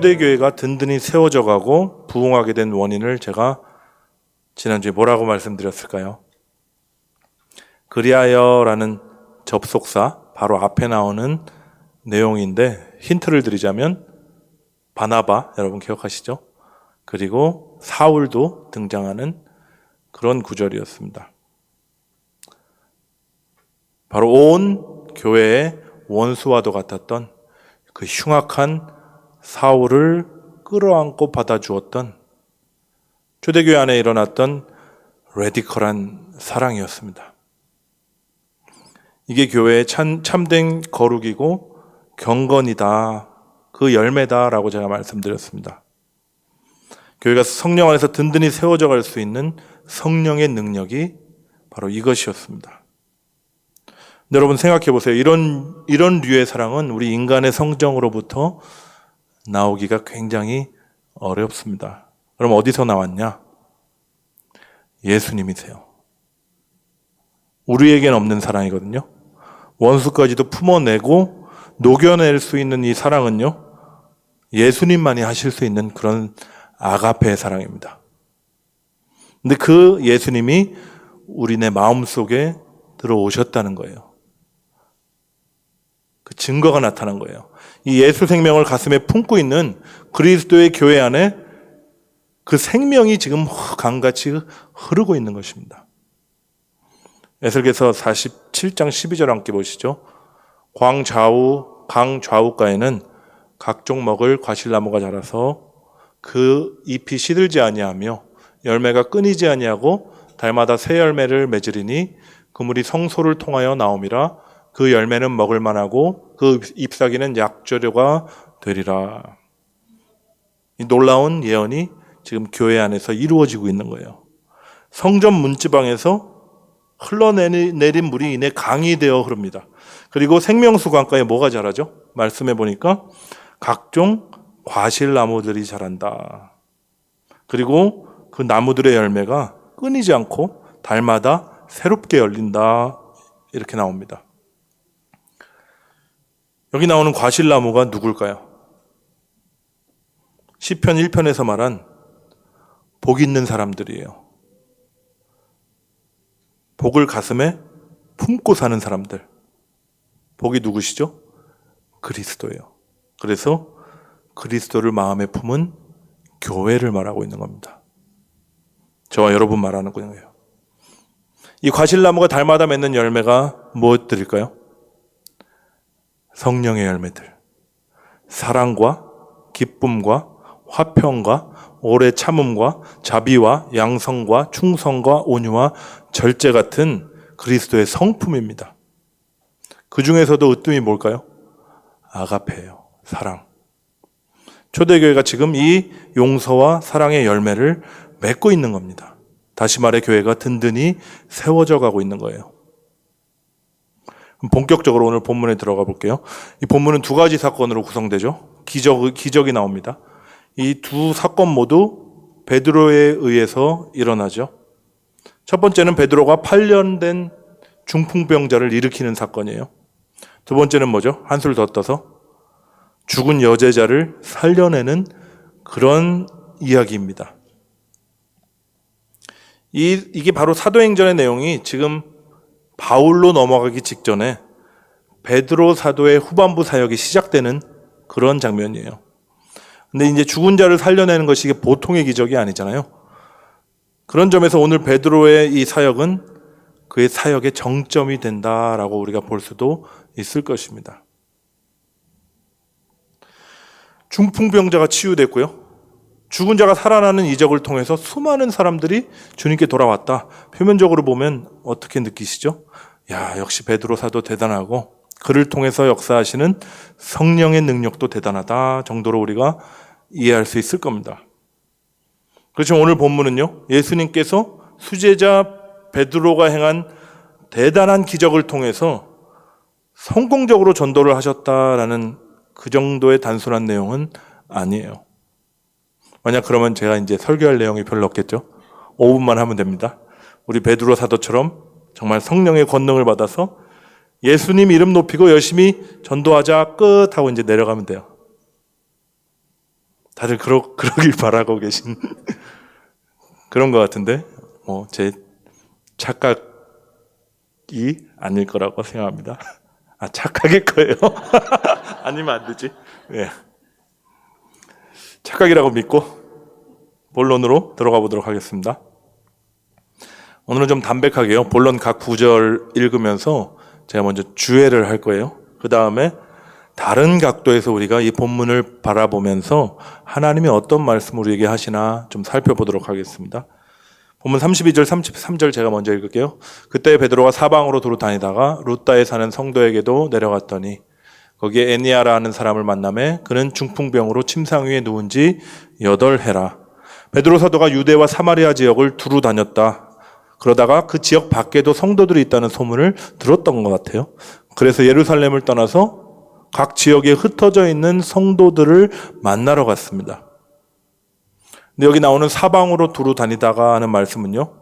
초대교회가 든든히 세워져 가고 부흥하게 된 원인을 제가 지난주에 뭐라고 말씀드렸을까요? 그리하여라는 접속사 바로 앞에 나오는 내용인데 힌트를 드리자면 바나바, 여러분 기억하시죠? 그리고 사울도 등장하는 그런 구절이었습니다. 바로 온 교회의 원수와도 같았던 그 흉악한 사울을 끌어안고 받아주었던 초대교회 안에 일어났던 레디컬한 사랑이었습니다. 이게 교회의 참된 거룩이고 경건이다, 그 열매다라고 제가 말씀드렸습니다. 교회가 성령 안에서 든든히 세워져 갈 수 있는 성령의 능력이 바로 이것이었습니다. 여러분 생각해 보세요. 이런 류의 사랑은 우리 인간의 성정으로부터 나오기가 굉장히 어렵습니다. 그럼 어디서 나왔냐? 예수님이세요. 우리에겐 없는 사랑이거든요. 원수까지도 품어내고 녹여낼 수 있는 이 사랑은요, 예수님만이 하실 수 있는 그런 아가페의 사랑입니다. 근데 그 예수님이 우리네 마음속에 들어오셨다는 거예요. 그 증거가 나타난 거예요. 이 예수 생명을 가슴에 품고 있는 그리스도의 교회 안에 그 생명이 지금 강같이 흐르고 있는 것입니다. 에스겔서 47장 12절 함께 보시죠. 강 좌우가에는 각종 먹을 과실나무가 자라서 그 잎이 시들지 아니하며 열매가 끊이지 아니하고 달마다 새 열매를 맺으리니 그물이 성소를 통하여 나옴이라. 그 열매는 먹을 만하고 그 잎사귀는 약재료가 되리라. 이 놀라운 예언이 지금 교회 안에서 이루어지고 있는 거예요. 성전 문지방에서 흘러내린 물이 이내 강이 되어 흐릅니다. 그리고 생명수 강가에 뭐가 자라죠? 말씀해 보니까 각종 과실나무들이 자란다. 그리고 그 나무들의 열매가 끊이지 않고 달마다 새롭게 열린다. 이렇게 나옵니다. 여기 나오는 과실나무가 누굴까요? 시편 1편에서 말한 복 있는 사람들이에요. 복을 가슴에 품고 사는 사람들. 복이 누구시죠? 그리스도예요. 그래서 그리스도를 마음에 품은 교회를 말하고 있는 겁니다. 저와 여러분 말하는 거예요. 이 과실나무가 달마다 맺는 열매가 무엇들일까요? 성령의 열매들. 사랑과 기쁨과 화평과 오래 참음과 자비와 양성과 충성과 온유와 절제 같은 그리스도의 성품입니다. 그 중에서도 으뜸이 뭘까요? 아가페예요. 사랑. 초대교회가 지금 이 용서와 사랑의 열매를 맺고 있는 겁니다. 다시 말해 교회가 든든히 세워져 가고 있는 거예요. 본격적으로 오늘 본문에 들어가 볼게요. 이 본문은 두 가지 사건으로 구성되죠. 기적이 나옵니다. 이 두 사건 모두 베드로에 의해서 일어나죠. 첫 번째는 베드로가 8년 된 중풍병자를 일으키는 사건이에요. 두 번째는 뭐죠? 한술 더 떠서 죽은 여제자를 살려내는 그런 이야기입니다. 이게 바로 사도행전의 내용이 지금 바울로 넘어가기 직전에 베드로 사도의 후반부 사역이 시작되는 그런 장면이에요. 근데 이제 죽은 자를 살려내는 것이 이게 보통의 기적이 아니잖아요. 그런 점에서 오늘 베드로의 이 사역은 그의 사역의 정점이 된다라고 우리가 볼 수도 있을 것입니다. 중풍병자가 치유됐고요. 죽은 자가 살아나는 이적을 통해서 수많은 사람들이 주님께 돌아왔다. 표면적으로 보면 어떻게 느끼시죠? 야, 역시 베드로 사도 대단하고 그를 통해서 역사하시는 성령의 능력도 대단하다 정도로 우리가 이해할 수 있을 겁니다. 그렇지만 오늘 본문은요, 예수님께서 수제자 베드로가 행한 대단한 기적을 통해서 성공적으로 전도를 하셨다라는 그 정도의 단순한 내용은 아니에요. 만약 그러면 제가 이제 설교할 내용이 별로 없겠죠? 5분만 하면 됩니다. 우리 베드로 사도처럼 정말 성령의 권능을 받아서 예수님 이름 높이고 열심히 전도하자 끝 하고 이제 내려가면 돼요. 다들 그러길 바라고 계신 그런 것 같은데, 제 착각이 아닐 거라고 생각합니다. 착각일 거예요. 아니면 안 되지. 예. 착각이라고 믿고 본론으로 들어가 보도록 하겠습니다. 오늘은 좀 담백하게요. 본론 각 구절 읽으면서 제가 먼저 주애를 할 거예요. 그 다음에 다른 각도에서 우리가 이 본문을 바라보면서 하나님이 어떤 말씀을 우리에게 하시나 좀 살펴보도록 하겠습니다. 본문 32절, 33절 제가 먼저 읽을게요. 그때 베드로가 사방으로 두루 다니다가 루다에 사는 성도에게도 내려갔더니 거기에 에니아라 하는 사람을 만나매 그는 중풍병으로 침상 위에 누운 지 8해라. 베드로 사도가 유대와 사마리아 지역을 두루 다녔다. 그러다가 그 지역 밖에도 성도들이 있다는 소문을 들었던 것 같아요. 그래서 예루살렘을 떠나서 각 지역에 흩어져 있는 성도들을 만나러 갔습니다. 근데 여기 나오는 사방으로 두루 다니다가 하는 말씀은요,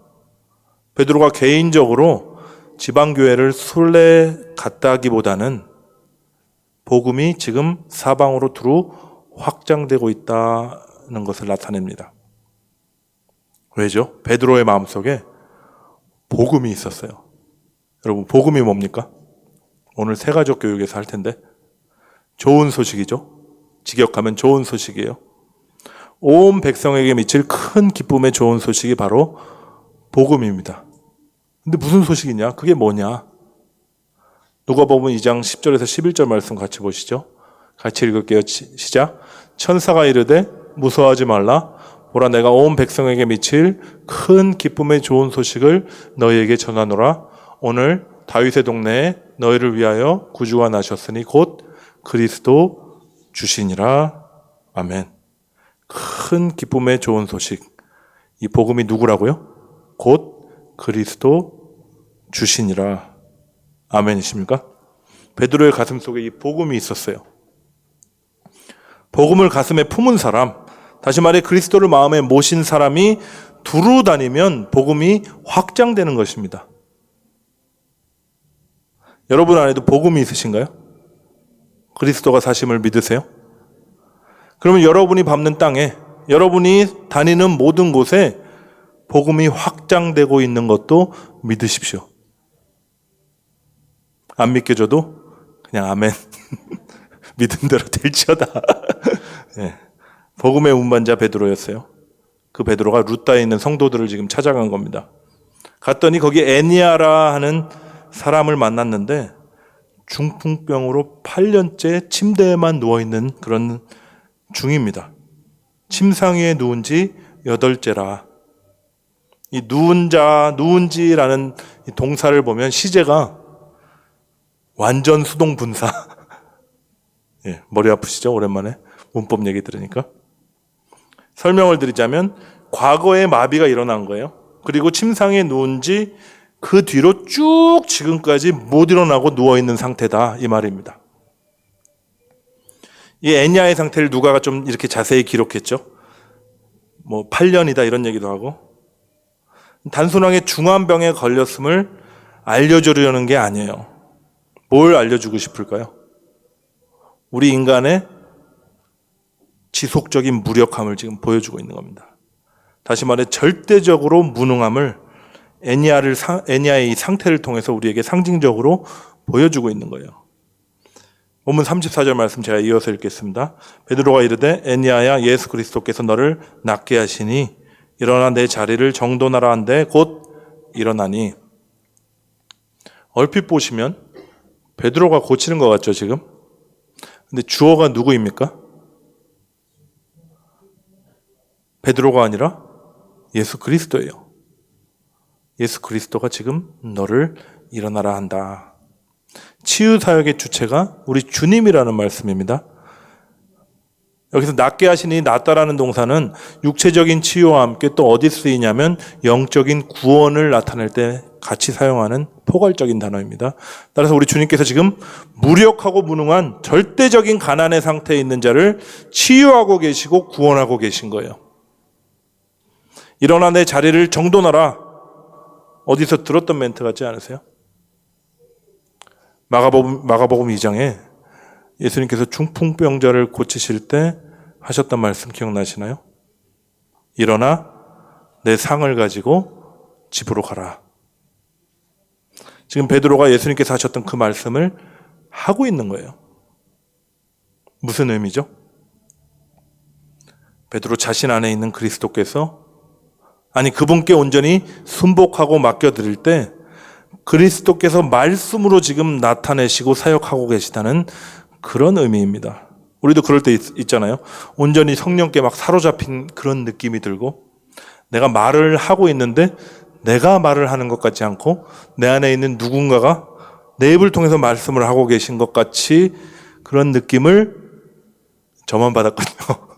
베드로가 개인적으로 지방교회를 순례 갔다기보다는 복음이 지금 사방으로 두루 확장되고 있다는 것을 나타냅니다. 왜죠? 베드로의 마음속에 복음이 있었어요. 여러분, 복음이 뭡니까? 오늘 새가족 교육에서 할 텐데 좋은 소식이죠. 직역하면 좋은 소식이에요. 온 백성에게 미칠 큰 기쁨의 좋은 소식이 바로 복음입니다. 근데 무슨 소식이냐? 그게 뭐냐? 누가복음 2장 10절에서 11절 말씀 같이 보시죠. 같이 읽을게요. 시작. 천사가 이르되 무서워하지 말라. 보라, 내가 온 백성에게 미칠 큰 기쁨의 좋은 소식을 너희에게 전하노라. 오늘 다윗의 동네에 너희를 위하여 구주가 나셨으니 곧 그리스도 주시니라. 아멘. 큰 기쁨의 좋은 소식. 이 복음이 누구라고요? 곧 그리스도 주시니라. 아멘이십니까? 베드로의 가슴 속에 이 복음이 있었어요. 복음을 가슴에 품은 사람, 다시 말해 그리스도를 마음에 모신 사람이 두루 다니면 복음이 확장되는 것입니다. 여러분 안에도 복음이 있으신가요? 그리스도가 사심을 믿으세요? 그러면 여러분이 밟는 땅에, 여러분이 다니는 모든 곳에 복음이 확장되고 있는 것도 믿으십시오. 안 믿겨져도 그냥 아멘. 믿은 대로 될지어다. 네. 복음의 운반자 베드로였어요. 그 베드로가 루다에 있는 성도들을 지금 찾아간 겁니다. 갔더니 거기 에니아라 하는 사람을 만났는데 중풍병으로 8년째 침대에만 누워있는 그런 중입니다. 침상 위에 누운 지 8째라. 이 누운지라는 이 동사를 보면 시제가 완전 수동 분사. 예, 머리 아프시죠? 오랜만에 문법 얘기 들으니까. 설명을 드리자면 과거에 마비가 일어난 거예요. 그리고 침상에 누운 지 그 뒤로 쭉 지금까지 못 일어나고 누워있는 상태다, 이 말입니다. 이 애니아의 상태를 누가가 좀 이렇게 자세히 기록했죠. 8년이다 이런 얘기도 하고, 단순하게 중환병에 걸렸음을 알려주려는 게 아니에요. 뭘 알려주고 싶을까요? 우리 인간의 지속적인 무력함을 지금 보여주고 있는 겁니다. 다시 말해 절대적으로 무능함을 애니아의 이 상태를 통해서 우리에게 상징적으로 보여주고 있는 거예요. 본문 34절 말씀 제가 이어서 읽겠습니다. 베드로가 이르되 애니아야, 예수 그리스도께서 너를 낫게 하시니 일어나 내 자리를 정돈하라 한데 곧 일어나니. 얼핏 보시면 베드로가 고치는 것 같죠 지금? 근데 주어가 누구입니까? 베드로가 아니라 예수 그리스도예요. 예수 그리스도가 지금 너를 일어나라 한다. 치유 사역의 주체가 우리 주님이라는 말씀입니다. 여기서 낫게 하시니 낫다라는 동사는 육체적인 치유와 함께 또 어디 쓰이냐면 영적인 구원을 나타낼 때 같이 사용하는 포괄적인 단어입니다. 따라서 우리 주님께서 지금 무력하고 무능한 절대적인 가난의 상태에 있는 자를 치유하고 계시고 구원하고 계신 거예요. 일어나 내 자리를 정돈하라. 어디서 들었던 멘트 같지 않으세요? 마가복음 2장에 예수님께서 중풍병자를 고치실 때 하셨던 말씀 기억나시나요? 일어나 내 상을 가지고 집으로 가라. 지금 베드로가 예수님께서 하셨던 그 말씀을 하고 있는 거예요. 무슨 의미죠? 베드로 자신 안에 있는 그리스도께서, 아니 그분께 온전히 순복하고 맡겨드릴 때 그리스도께서 말씀으로 지금 나타내시고 사역하고 계시다는 그런 의미입니다. 우리도 그럴 때 있잖아요. 온전히 성령께 막 사로잡힌 그런 느낌이 들고, 내가 말을 하고 있는데 내가 말을 하는 것 같지 않고 내 안에 있는 누군가가 내 입을 통해서 말씀을 하고 계신 것 같이 그런 느낌을 저만 받았거든요.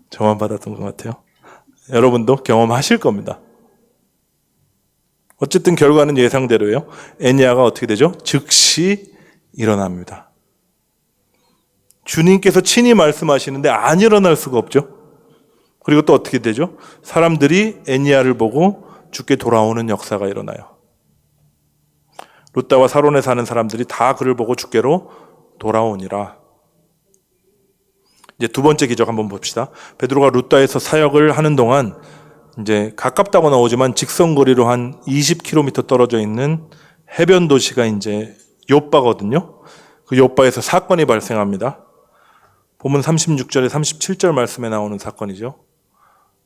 저만 받았던 것 같아요. 여러분도 경험하실 겁니다. 어쨌든 결과는 예상대로예요. 애니야가 어떻게 되죠? 즉시 일어납니다. 주님께서 친히 말씀하시는데 안 일어날 수가 없죠. 그리고 또 어떻게 되죠? 사람들이 애니야를 보고 주께 돌아오는 역사가 일어나요. 룻다와 사론에 사는 사람들이 다 그를 보고 주께로 돌아오니라. 이제 두 번째 기적 한번 봅시다. 베드로가 룻다에서 사역을 하는 동안 이제 가깝다고 나오지만 직선거리로 한 20km 떨어져 있는 해변 도시가 이제 욥바거든요. 그 욥바에서 사건이 발생합니다. 본문 36절에 37절 말씀에 나오는 사건이죠.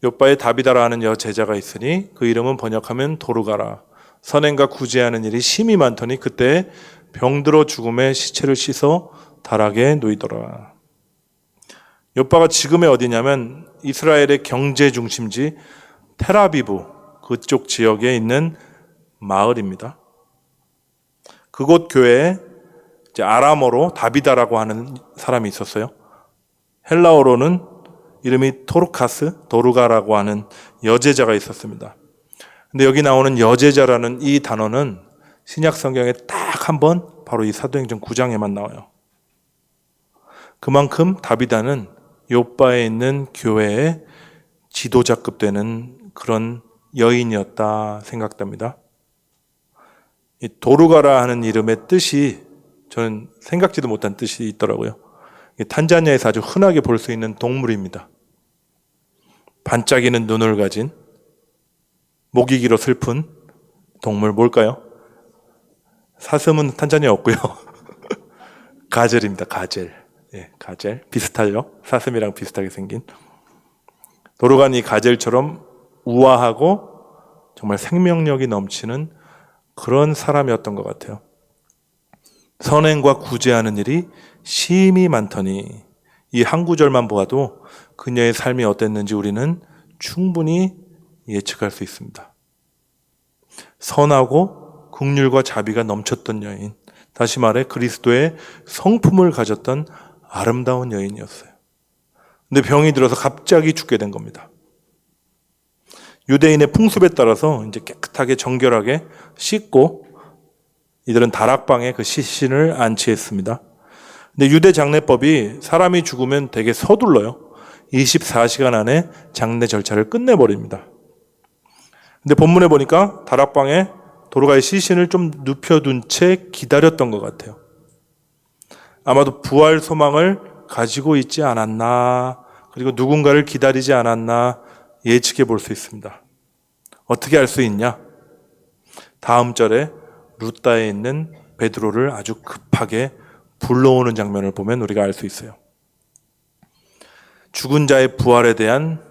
욥바에 다비다라는 여제자가 있으니 그 이름은 번역하면 도르가라. 선행과 구제하는 일이 심히 많더니 그때 병들어 죽음에 시체를 씻어 다락에 놓이더라. 욥바가 지금의 어디냐면 이스라엘의 경제 중심지 텔아비브 그쪽 지역에 있는 마을입니다. 그곳 교회에 이제 아람어로 다비다라고 하는 사람이 있었어요. 헬라어로는 이름이 토르카스, 도르가라고 하는 여제자가 있었습니다. 근데 여기 나오는 여제자라는 이 단어는 신약 성경에 딱 한 번 바로 이 사도행전 9장에만 나와요. 그만큼 다비다는 욥바에 있는 교회의 지도자급 되는 그런 여인이었다 생각됩니다. 이 도르가라 하는 이름의 뜻이 저는 생각지도 못한 뜻이 있더라고요. 탄자니아에서 아주 흔하게 볼 수 있는 동물입니다. 반짝이는 눈을 가진 목이 길어 슬픈 동물 뭘까요? 사슴은 탄자니아 없고요. 가젤입니다. 가젤. 예, 가젤. 비슷하죠? 사슴이랑 비슷하게 생긴. 도르간 이 가젤처럼 우아하고 정말 생명력이 넘치는 그런 사람이었던 것 같아요. 선행과 구제하는 일이 심히 많더니 이 한 구절만 보아도 그녀의 삶이 어땠는지 우리는 충분히 예측할 수 있습니다. 선하고 긍휼과 자비가 넘쳤던 여인, 다시 말해 그리스도의 성품을 가졌던 아름다운 여인이었어요. 근데 병이 들어서 갑자기 죽게 된 겁니다. 유대인의 풍습에 따라서 이제 깨끗하게 정결하게 씻고 이들은 다락방에 그 시신을 안치했습니다. 근데 유대 장례법이 사람이 죽으면 되게 서둘러요. 24시간 안에 장례 절차를 끝내버립니다. 근데 본문에 보니까 다락방에 도르가의 시신을 좀 눕혀둔 채 기다렸던 것 같아요. 아마도 부활 소망을 가지고 있지 않았나, 그리고 누군가를 기다리지 않았나 예측해 볼 수 있습니다. 어떻게 알 수 있냐? 다음 절에 룻다에 있는 베드로를 아주 급하게 불러오는 장면을 보면 우리가 알 수 있어요. 죽은 자의 부활에 대한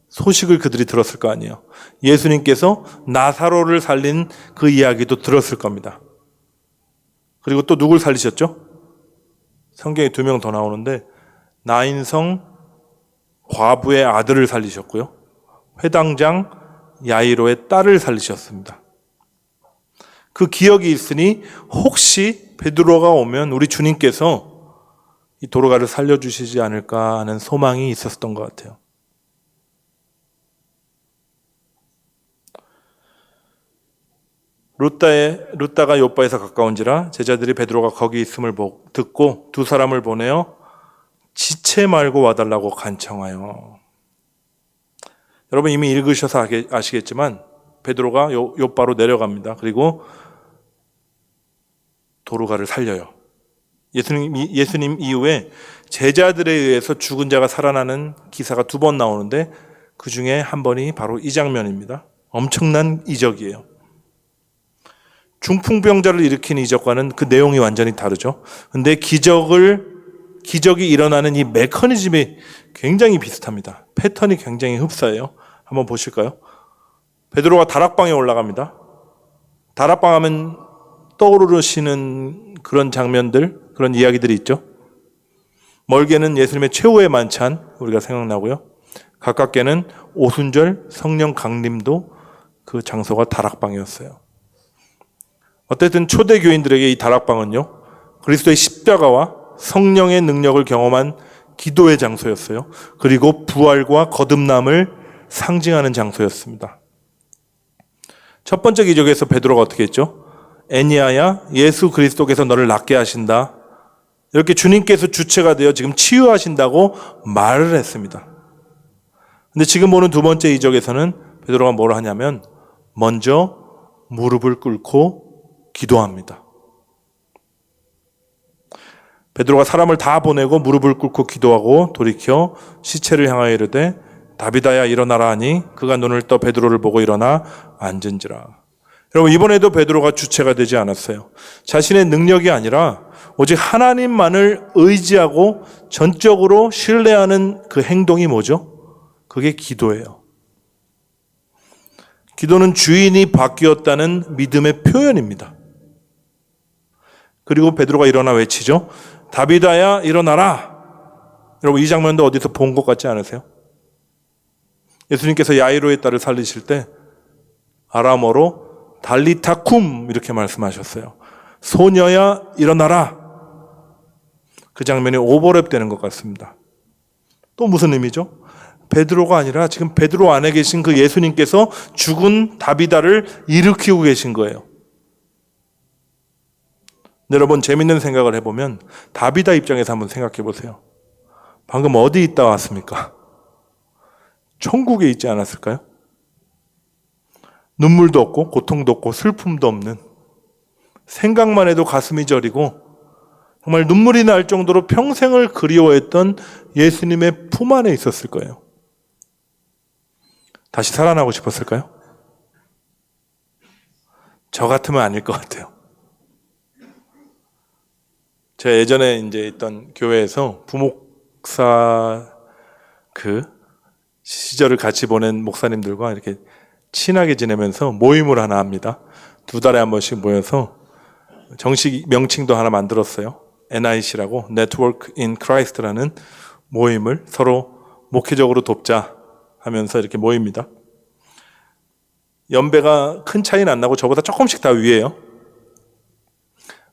소식을 그들이 들었을 거 아니에요. 예수님께서 나사로를 살린 그 이야기도 들었을 겁니다. 그리고 또 누굴 살리셨죠? 성경에 2명 더 나오는데 나인성 과부의 아들을 살리셨고요. 회당장 야이로의 딸을 살리셨습니다. 그 기억이 있으니 혹시 베드로가 오면 우리 주님께서 이 도르가를 살려주시지 않을까 하는 소망이 있었던 것 같아요. 룻다가 욥바에서 가까운지라 제자들이 베드로가 거기 있음을 듣고 두 사람을 보내어 지체 말고 와달라고 간청하여. 여러분 이미 읽으셔서 아시겠지만 베드로가 욥바로 내려갑니다. 그리고 도르가를 살려요. 예수님 이후에 제자들에 의해서 죽은 자가 살아나는 기사가 2번 나오는데 그 중에 한 번이 바로 이 장면입니다. 엄청난 이적이에요. 중풍병자를 일으킨 이적과는 그 내용이 완전히 다르죠. 근데 기적이 일어나는 이 메커니즘이 굉장히 비슷합니다. 패턴이 굉장히 흡사해요. 한번 보실까요? 베드로가 다락방에 올라갑니다. 다락방 하면 떠오르시는 그런 장면들, 그런 이야기들이 있죠. 멀게는 예수님의 최후의 만찬 우리가 생각나고요. 가깝게는 오순절 성령 강림도 그 장소가 다락방이었어요. 어쨌든 초대 교인들에게 이 다락방은요, 그리스도의 십자가와 성령의 능력을 경험한 기도의 장소였어요. 그리고 부활과 거듭남을 상징하는 장소였습니다. 첫 번째 기적에서 베드로가 어떻게 했죠? 애니아야, 예수 그리스도께서 너를 낫게 하신다. 이렇게 주님께서 주체가 되어 지금 치유하신다고 말을 했습니다. 근데 지금 보는 두 번째 이적에서는 베드로가 뭘 하냐면 먼저 무릎을 꿇고 기도합니다. 베드로가 사람을 다 보내고 무릎을 꿇고 기도하고 돌이켜 시체를 향하여 이르되 다비다야 일어나라 하니 그가 눈을 떠 베드로를 보고 일어나 앉은지라. 여러분, 이번에도 베드로가 주체가 되지 않았어요. 자신의 능력이 아니라 오직 하나님만을 의지하고 전적으로 신뢰하는 그 행동이 뭐죠? 그게 기도예요. 기도는 주인이 바뀌었다는 믿음의 표현입니다. 그리고 베드로가 일어나 외치죠. 다비다야 일어나라. 여러분, 이 장면도 어디서 본 것 같지 않으세요? 예수님께서 야이로의 딸을 살리실 때 아람어로 달리타 쿰 이렇게 말씀하셨어요. 소녀야 일어나라. 그 장면이 오버랩 되는 것 같습니다. 또 무슨 의미죠? 베드로가 아니라 지금 베드로 안에 계신 그 예수님께서 죽은 다비다를 일으키고 계신 거예요. 여러분, 재밌는 생각을 해보면 다비다 입장에서 한번 생각해 보세요. 방금 어디 있다 왔습니까? 천국에 있지 않았을까요? 눈물도 없고 고통도 없고 슬픔도 없는, 생각만 해도 가슴이 저리고 정말 눈물이 날 정도로 평생을 그리워했던 예수님의 품 안에 있었을 거예요. 다시 살아나고 싶었을까요? 저 같으면 아닐 것 같아요. 제가 예전에 있던 교회에서 부목사 그 시절을 같이 보낸 목사님들과 이렇게 친하게 지내면서 모임을 하나 합니다. 2달에 한 번씩 모여서 정식 명칭도 하나 만들었어요. NIC라고 Network in Christ라는 모임을 서로 목회적으로 돕자 하면서 이렇게 모입니다. 연배가 큰 차이는 안 나고 저보다 조금씩 다 위에요.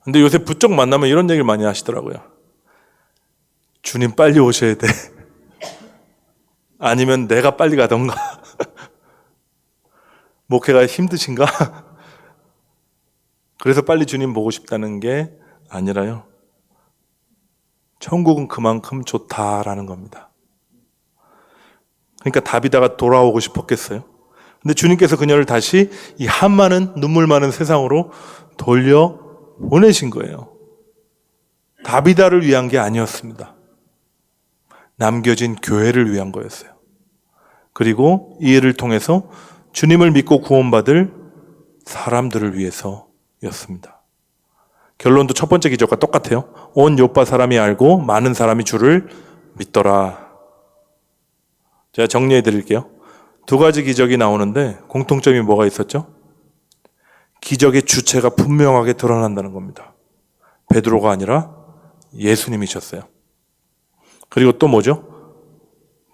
근데 요새 부쩍 만나면 이런 얘기를 많이 하시더라고요. 주님 빨리 오셔야 돼. 아니면 내가 빨리 가던가. 목회가 힘드신가? 그래서 빨리 주님 보고 싶다는 게 아니라요. 천국은 그만큼 좋다라는 겁니다. 그러니까 다비다가 돌아오고 싶었겠어요. 근데 주님께서 그녀를 다시 이 한 많은 눈물 많은 세상으로 돌려 보내신 거예요. 다비다를 위한 게 아니었습니다. 남겨진 교회를 위한 거였어요. 그리고 이 일을 통해서 주님을 믿고 구원받을 사람들을 위해서였습니다. 결론도 첫 번째 기적과 똑같아요. 온 요파 사람이 알고 많은 사람이 주를 믿더라. 제가 정리해 드릴게요. 2가지 기적이 나오는데 공통점이 뭐가 있었죠? 기적의 주체가 분명하게 드러난다는 겁니다. 베드로가 아니라 예수님이셨어요. 그리고 또 뭐죠?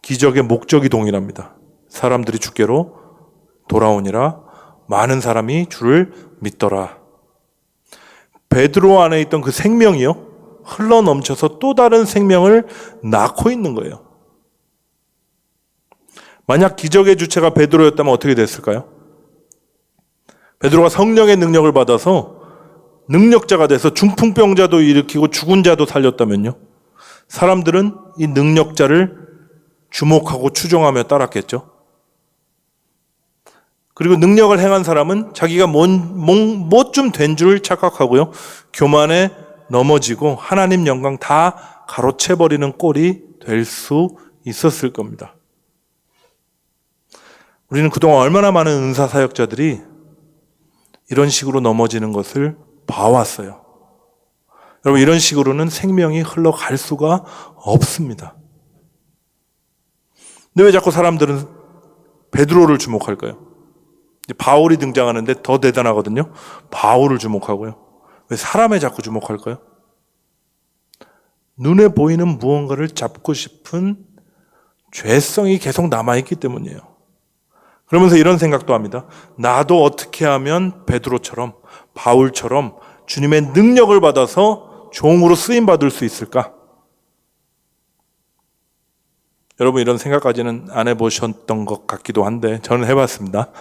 기적의 목적이 동일합니다. 사람들이 주께로 돌아오니라 많은 사람이 주를 믿더라. 베드로 안에 있던 그 생명이요, 흘러넘쳐서 또 다른 생명을 낳고 있는 거예요. 만약 기적의 주체가 베드로였다면 어떻게 됐을까요? 베드로가 성령의 능력을 받아서 능력자가 돼서 중풍병자도 일으키고 죽은 자도 살렸다면요, 사람들은 이 능력자를 주목하고 추종하며 따랐겠죠. 그리고 능력을 행한 사람은 자기가 뭐좀 된 줄 착각하고요, 교만에 넘어지고 하나님 영광 다 가로채버리는 꼴이 될 수 있었을 겁니다. 우리는 그동안 얼마나 많은 은사 사역자들이 이런 식으로 넘어지는 것을 봐왔어요. 여러분, 이런 식으로는 생명이 흘러갈 수가 없습니다. 근데 왜 자꾸 사람들은 베드로를 주목할까요? 바울이 등장하는데 더 대단하거든요. 바울을 주목하고요. 왜 사람에 자꾸 주목할까요? 눈에 보이는 무언가를 잡고 싶은 죄성이 계속 남아있기 때문이에요. 그러면서 이런 생각도 합니다. 나도 어떻게 하면 베드로처럼, 바울처럼 주님의 능력을 받아서 종으로 쓰임받을 수 있을까? 여러분, 이런 생각까지는 안 해보셨던 것 같기도 한데 저는 해봤습니다.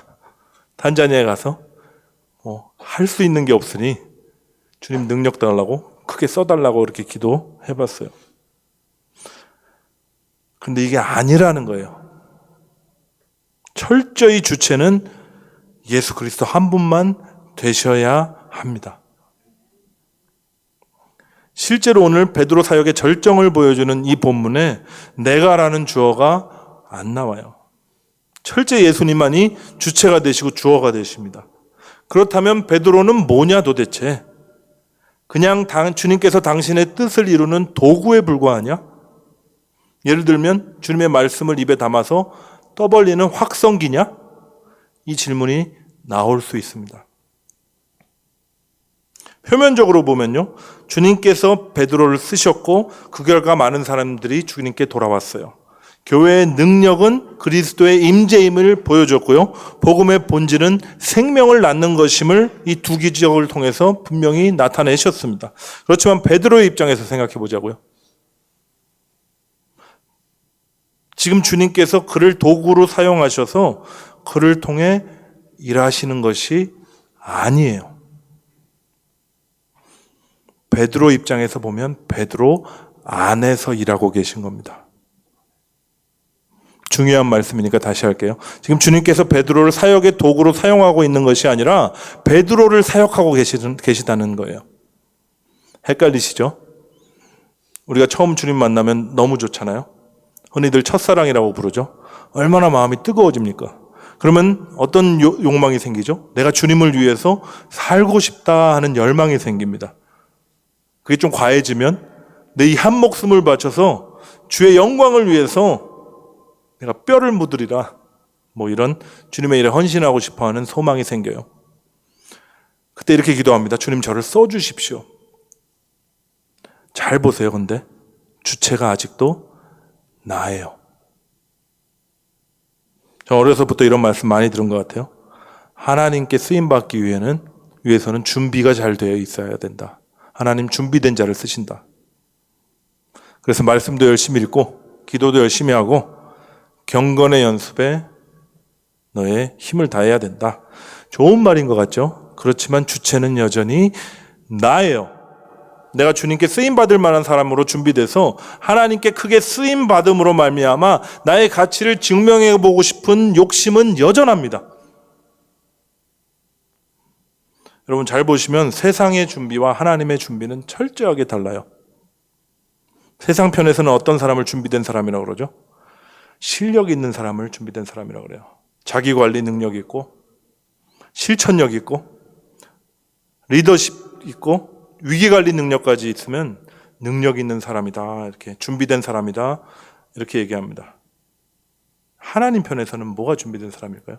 탄자니아에 가서 할 수 있는 게 없으니 주님 능력 달라고, 크게 써달라고 이렇게 기도해봤어요. 근데 이게 아니라는 거예요. 철저히 주체는 예수 그리스도 한 분만 되셔야 합니다. 실제로 오늘 베드로 사역의 절정을 보여주는 이 본문에 내가라는 주어가 안 나와요. 철저히 예수님만이 주체가 되시고 주어가 되십니다. 그렇다면 베드로는 뭐냐 도대체? 그냥 주님께서 당신의 뜻을 이루는 도구에 불과하냐? 예를 들면 주님의 말씀을 입에 담아서 떠벌리는 확성기냐? 이 질문이 나올 수 있습니다. 표면적으로 보면요, 주님께서 베드로를 쓰셨고 그 결과 많은 사람들이 주님께 돌아왔어요. 교회의 능력은 그리스도의 임재임을 보여줬고요, 복음의 본질은 생명을 낳는 것임을 이 두 기적을 통해서 분명히 나타내셨습니다. 그렇지만 베드로의 입장에서 생각해 보자고요. 지금 주님께서 그를 도구로 사용하셔서 그를 통해 일하시는 것이 아니에요. 베드로 입장에서 보면 베드로 안에서 일하고 계신 겁니다. 중요한 말씀이니까 다시 할게요. 지금 주님께서 베드로를 사역의 도구로 사용하고 있는 것이 아니라 베드로를 사역하고 계시다는 거예요. 헷갈리시죠? 우리가 처음 주님 만나면 너무 좋잖아요. 흔히들 첫사랑이라고 부르죠. 얼마나 마음이 뜨거워집니까? 그러면 어떤 욕망이 생기죠? 내가 주님을 위해서 살고 싶다 하는 열망이 생깁니다. 그게 좀 과해지면 내 이 한 목숨을 바쳐서 주의 영광을 위해서 내가 뼈를 묻으리라, 이런 주님의 일에 헌신하고 싶어하는 소망이 생겨요. 그때 이렇게 기도합니다. 주님, 저를 써주십시오. 잘 보세요. 근데 주체가 아직도 나예요. 저 어려서부터 이런 말씀 많이 들은 것 같아요. 하나님께 쓰임받기 위해서는 준비가 잘 되어 있어야 된다. 하나님 준비된 자를 쓰신다. 그래서 말씀도 열심히 읽고 기도도 열심히 하고 경건의 연습에 너의 힘을 다해야 된다. 좋은 말인 것 같죠? 그렇지만 주체는 여전히 나예요. 내가 주님께 쓰임받을 만한 사람으로 준비돼서 하나님께 크게 쓰임받음으로 말미암아 나의 가치를 증명해보고 싶은 욕심은 여전합니다. 여러분, 잘 보시면 세상의 준비와 하나님의 준비는 철저하게 달라요. 세상 편에서는 어떤 사람을 준비된 사람이라고 그러죠? 실력 있는 사람을 준비된 사람이라고 그래요. 자기관리 능력이 있고 실천력 있고 리더십 있고 위기관리 능력까지 있으면 능력 있는 사람이다, 이렇게 준비된 사람이다, 이렇게 얘기합니다. 하나님 편에서는 뭐가 준비된 사람일까요?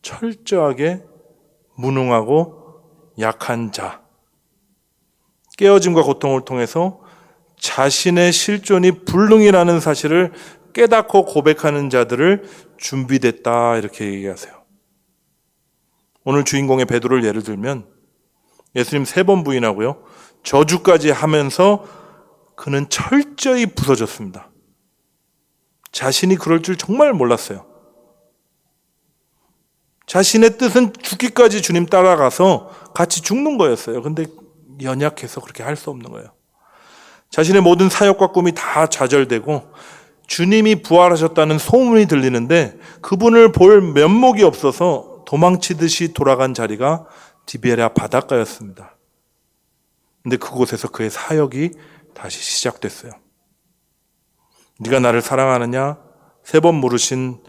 철저하게 무능하고 약한 자, 깨어짐과 고통을 통해서 자신의 실존이 불능이라는 사실을 깨닫고 고백하는 자들을 준비됐다, 이렇게 얘기하세요. 오늘 주인공의 베드로를 예를 들면 예수님 3번 부인하고요, 저주까지 하면서 그는 철저히 부서졌습니다. 자신이 그럴 줄 정말 몰랐어요. 자신의 뜻은 죽기까지 주님 따라가서 같이 죽는 거였어요. 근데 연약해서 그렇게 할 수 없는 거예요. 자신의 모든 사역과 꿈이 다 좌절되고 주님이 부활하셨다는 소문이 들리는데 그분을 볼 면목이 없어서 도망치듯이 돌아간 자리가 디베랴 바닷가였습니다. 근데 그곳에서 그의 사역이 다시 시작됐어요. 네가 나를 사랑하느냐? 3번 물으신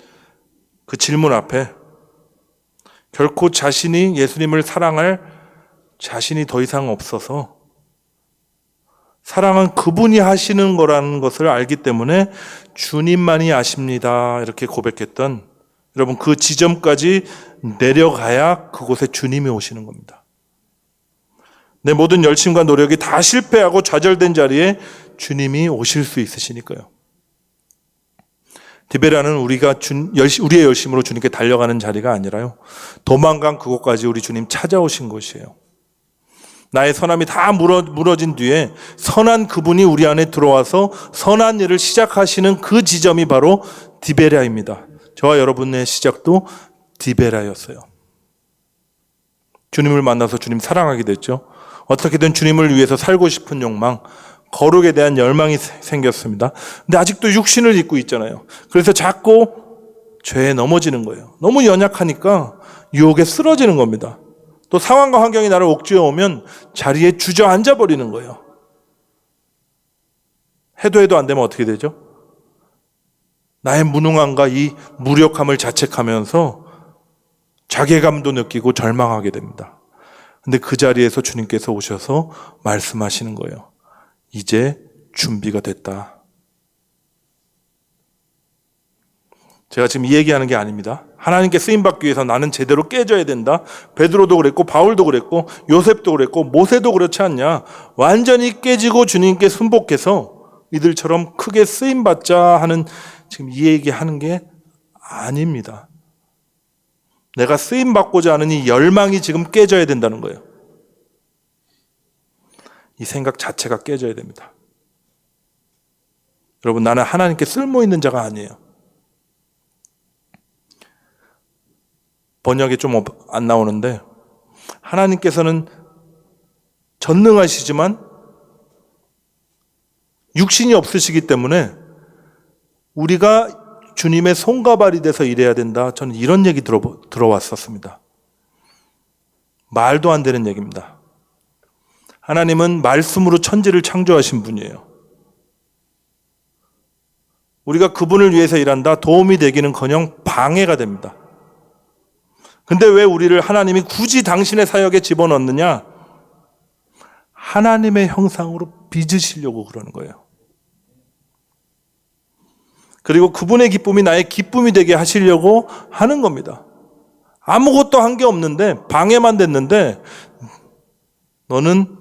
그 질문 앞에 결코 자신이 예수님을 사랑할 자신이 더 이상 없어서 사랑은 그분이 하시는 거라는 것을 알기 때문에 주님만이 아십니다. 이렇게 고백했던, 여러분, 그 지점까지 내려가야 그곳에 주님이 오시는 겁니다. 내 모든 열심과 노력이 다 실패하고 좌절된 자리에 주님이 오실 수 있으시니까요. 디베라는 우리의 열심으로 주님께 달려가는 자리가 아니라요, 도망간 그곳까지 우리 주님 찾아오신 곳이에요. 나의 선함이 다 무너진 뒤에 선한 그분이 우리 안에 들어와서 선한 일을 시작하시는 그 지점이 바로 디베라입니다. 저와 여러분의 시작도 디베라였어요. 주님을 만나서 주님 사랑하게 됐죠. 어떻게든 주님을 위해서 살고 싶은 욕망, 거룩에 대한 열망이 생겼습니다. 근데 아직도 육신을 입고 있잖아요. 그래서 자꾸 죄에 넘어지는 거예요. 너무 연약하니까 유혹에 쓰러지는 겁니다. 또 상황과 환경이 나를 옥죄어 오면 자리에 주저앉아 버리는 거예요. 해도 안 되면 어떻게 되죠? 나의 무능함과 이 무력함을 자책하면서 자괴감도 느끼고 절망하게 됩니다. 근데 그 자리에서 주님께서 오셔서 말씀하시는 거예요. 이제 준비가 됐다. 제가 지금 이 얘기하는 게 아닙니다. 하나님께 쓰임받기 위해서 나는 제대로 깨져야 된다. 베드로도 그랬고 바울도 그랬고 요셉도 그랬고 모세도 그렇지 않냐. 완전히 깨지고 주님께 순복해서 이들처럼 크게 쓰임받자 하는, 지금 이 얘기하는 게 아닙니다. 내가 쓰임받고자 하는 이 열망이 지금 깨져야 된다는 거예요. 이 생각 자체가 깨져야 됩니다. 여러분, 나는 하나님께 쓸모있는 자가 아니에요. 번역이 좀 안 나오는데, 하나님께서는 전능하시지만 육신이 없으시기 때문에 우리가 주님의 손과 발이 돼서 일해야 된다. 저는 이런 얘기 들어왔었습니다. 말도 안 되는 얘기입니다. 하나님은 말씀으로 천지를 창조하신 분이에요. 우리가 그분을 위해서 일한다, 도움이 되기는커녕 방해가 됩니다. 근데 왜 우리를 하나님이 굳이 당신의 사역에 집어넣느냐? 하나님의 형상으로 빚으시려고 그러는 거예요. 그리고 그분의 기쁨이 나의 기쁨이 되게 하시려고 하는 겁니다. 아무것도 한 게 없는데, 방해만 됐는데 너는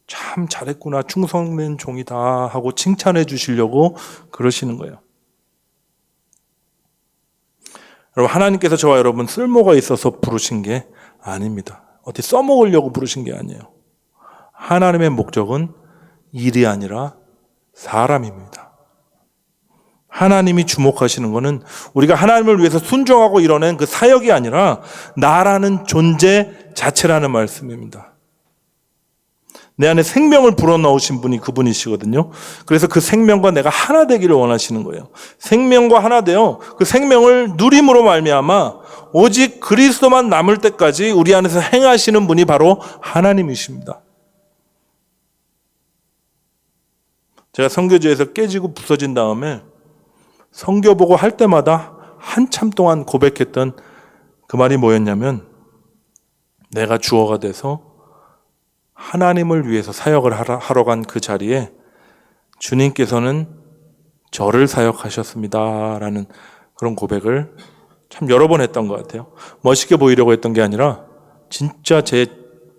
참 잘했구나, 충성된 종이다 하고 칭찬해 주시려고 그러시는 거예요. 여러분, 하나님께서 저와 여러분 쓸모가 있어서 부르신 게 아닙니다. 어디 써먹으려고 부르신 게 아니에요. 하나님의 목적은 일이 아니라 사람입니다. 하나님이 주목하시는 것은 우리가 하나님을 위해서 순종하고 이뤄낸 그 사역이 아니라 나라는 존재 자체라는 말씀입니다. 내 안에 생명을 불어넣으신 분이 그분이시거든요. 그래서 그 생명과 내가 하나 되기를 원하시는 거예요. 생명과 하나 되어 그 생명을 누림으로 말미암아 오직 그리스도만 남을 때까지 우리 안에서 행하시는 분이 바로 하나님이십니다. 제가 선교지에서 깨지고 부서진 다음에 선교 보고 할 때마다 한참 동안 고백했던 그 말이 뭐였냐면, 내가 주어가 돼서 하나님을 위해서 사역을 하러 간 그 자리에 주님께서는 저를 사역하셨습니다 라는 그런 고백을 참 여러 번 했던 것 같아요. 멋있게 보이려고 했던 게 아니라 진짜 제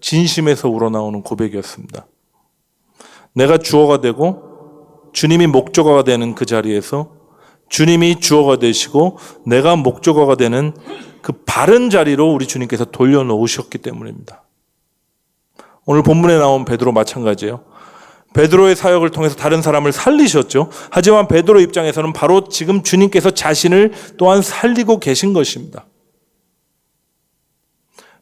진심에서 우러나오는 고백이었습니다. 내가 주어가 되고 주님이 목적어가 되는 그 자리에서 주님이 주어가 되시고 내가 목적어가 되는 그 바른 자리로 우리 주님께서 돌려놓으셨기 때문입니다. 오늘 본문에 나온 베드로 마찬가지예요. 베드로의 사역을 통해서 다른 사람을 살리셨죠. 하지만 베드로 입장에서는 바로 지금 주님께서 자신을 또한 살리고 계신 것입니다.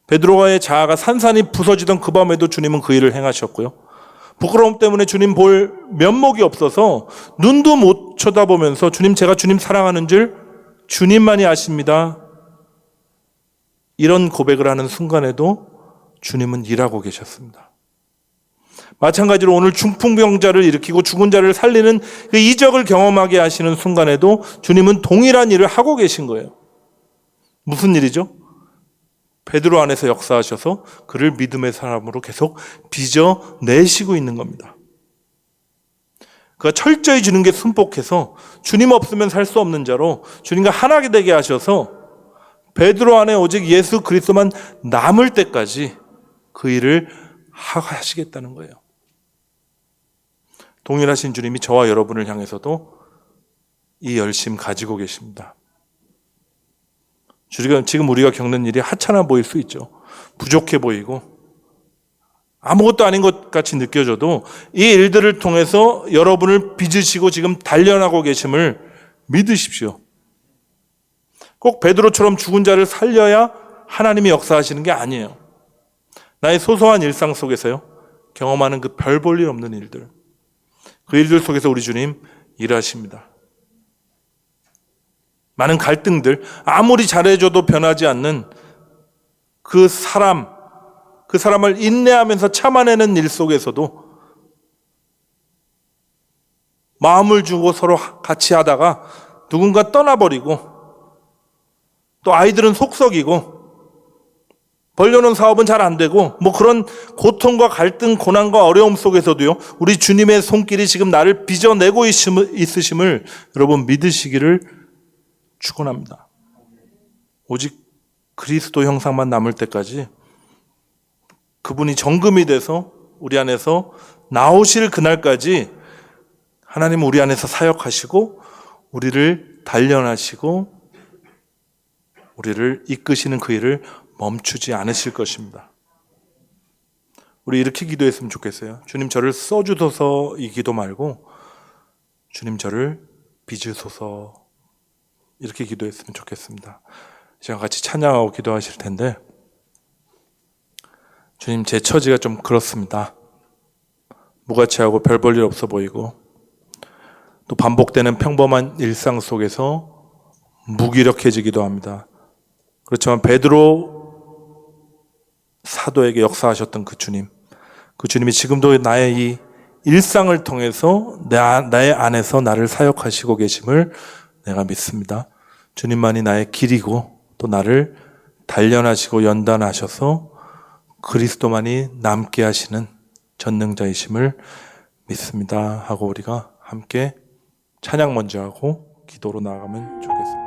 베드로의 자아가 산산이 부서지던 그 밤에도 주님은 그 일을 행하셨고요. 부끄러움 때문에 주님 볼 면목이 없어서 눈도 못 쳐다보면서 주님, 제가 주님 사랑하는 줄 주님만이 아십니다, 이런 고백을 하는 순간에도 주님은 일하고 계셨습니다. 마찬가지로 오늘 중풍병자를 일으키고 죽은 자를 살리는 그 이적을 경험하게 하시는 순간에도 주님은 동일한 일을 하고 계신 거예요. 무슨 일이죠? 베드로 안에서 역사하셔서 그를 믿음의 사람으로 계속 빚어내시고 있는 겁니다. 그가 철저히 주는 게 순복해서 주님 없으면 살 수 없는 자로 주님과 하나가 되게 하셔서 베드로 안에 오직 예수 그리스도만 남을 때까지 그 일을 하시겠다는 거예요. 동일하신 주님이 저와 여러분을 향해서도 이 열심 가지고 계십니다. 지금 우리가 겪는 일이 하찮아 보일 수 있죠. 부족해 보이고 아무것도 아닌 것 같이 느껴져도 이 일들을 통해서 여러분을 빚으시고 지금 단련하고 계심을 믿으십시오. 꼭 베드로처럼 죽은 자를 살려야 하나님이 역사하시는 게 아니에요. 나의 소소한 일상 속에서요, 경험하는 그 별 볼 일 없는 일들, 그 일들 속에서 우리 주님 일하십니다. 많은 갈등들, 아무리 잘해줘도 변하지 않는 그 사람을 인내하면서 참아내는 일 속에서도 마음을 주고 서로 같이 하다가 누군가 떠나버리고 또 아이들은 속썩이고 벌려놓은 사업은 잘 안 되고 뭐 그런 고통과 갈등, 고난과 어려움 속에서도요, 우리 주님의 손길이 지금 나를 빚어내고 있으심을 여러분 믿으시기를 축원합니다. 오직 그리스도 형상만 남을 때까지 그분이 정금이 돼서 우리 안에서 나오실 그날까지 하나님은 우리 안에서 사역하시고 우리를 단련하시고 우리를 이끄시는 그 일을 멈추지 않으실 것입니다. 우리 이렇게 기도했으면 좋겠어요. 주님 저를 써주소서 이 기도 말고 주님 저를 빚으소서 이렇게 기도했으면 좋겠습니다. 제가 같이 찬양하고 기도하실 텐데, 주님 제 처지가 좀 그렇습니다. 무가치하고 별 볼 일 없어 보이고 또 반복되는 평범한 일상 속에서 무기력해지기도 합니다. 그렇지만 베드로 사도에게 역사하셨던 그 주님이 지금도 나의 이 일상을 통해서 나의 안에서 나를 사역하시고 계심을 내가 믿습니다. 주님만이 나의 길이고 또 나를 단련하시고 연단하셔서 그리스도만이 남게 하시는 전능자이심을 믿습니다 하고 우리가 함께 찬양 먼저 하고 기도로 나아가면 좋겠습니다.